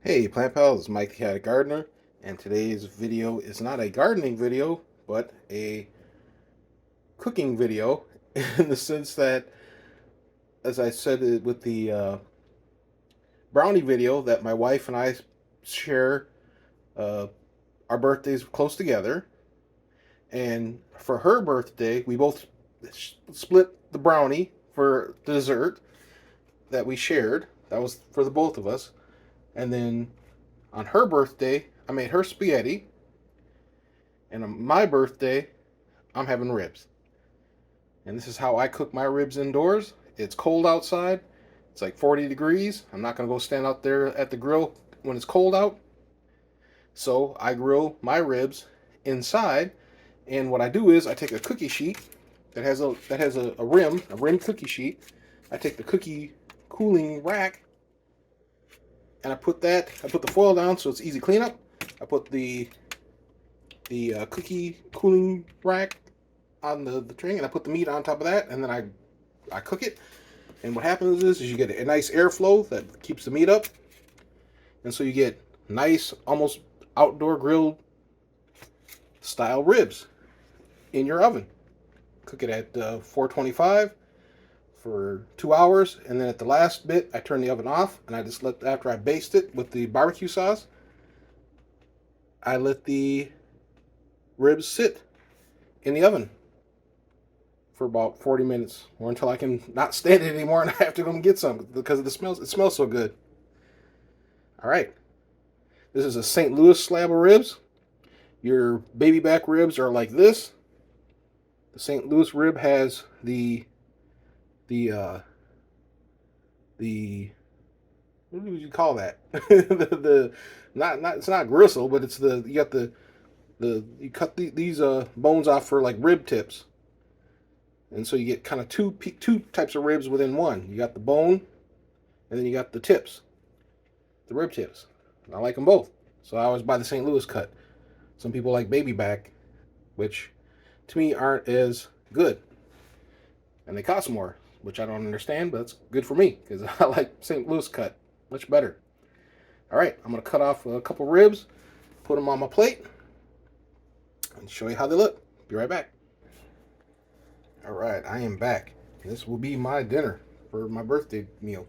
Hey Plant Pals, it's Mike the Cat Gardener, and today's video is not a gardening video, but a cooking video in the sense that, as I said with the brownie video, that my wife and I share uh, our birthdays close together, and for her birthday, we both split the brownie for dessert that we shared. That was for the both of us, and then on her birthday, I made her spaghetti. And on my birthday, I'm having ribs. And this is how I cook my ribs indoors. It's cold outside. It's like 40 degrees. I'm not going to go stand out there at the grill when it's cold out. So I grill my ribs inside. And what I do is I take a cookie sheet that has a rim cookie sheet. I take the cookie cooling rack and I put the foil down so it's easy cleanup. I put the cookie cooling rack on the tray, and I put the meat on top of that, and then I cook it. And what happens is you get a nice airflow that keeps the meat up, and so you get nice, almost outdoor grilled style ribs in your oven. Cook it at 425 for 2 hours, and then at the last bit, I turn the oven off, and I just after I baste it with the barbecue sauce, I let the ribs sit in the oven for about 40 minutes or until I can not stand it anymore and I have to go and get some because of the smells. It smells so good. All right. This is a St. Louis slab of ribs. Your baby back ribs are like this. The St. Louis rib has the what would you call that? the not it's not gristle, but it's you got you cut these bones off for like rib tips, and so you get kind of two types of ribs within one. You got the bone, and then you got the tips, the rib tips. I like them both, so I always buy the St. Louis cut. Some people like baby back, which to me aren't as good, and they cost more, which I don't understand, but it's good for me because I like St. Louis cut much better. All right, I'm gonna cut off a couple ribs, put them on my plate, and show you how they look. Be right back. All right, I am back. This will be my dinner for my birthday meal.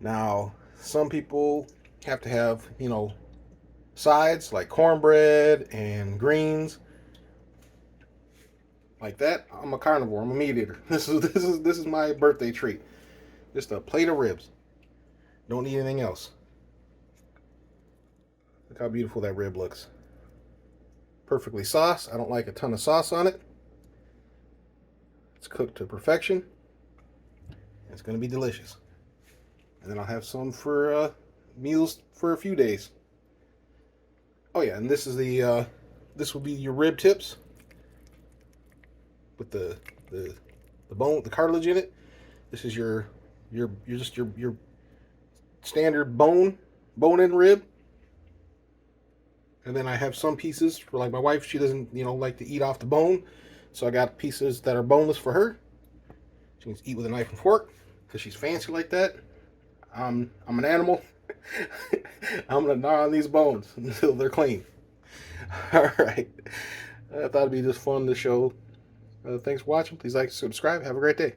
Now, some people have to have, sides like cornbread and greens. Like that, I'm a carnivore. I'm a meat eater. This is my birthday treat. Just a plate of ribs. Don't need anything else. Look how beautiful that rib looks. Perfectly sauced. I don't like a ton of sauce on it. It's cooked to perfection. It's going to be delicious. And then I'll have some for meals for a few days. Oh yeah, and this is this will be your rib tips with the bone, the cartilage in it. This is your standard bone-in rib. And then I have some pieces for like my wife. She doesn't, like to eat off the bone. So I got pieces that are boneless for her. She can eat with a knife and fork because she's fancy like that. I'm an animal. I'm going to gnaw on these bones until they're clean. All right. I thought it'd be just fun to show. Thanks for watching. Please like, subscribe. Have a great day.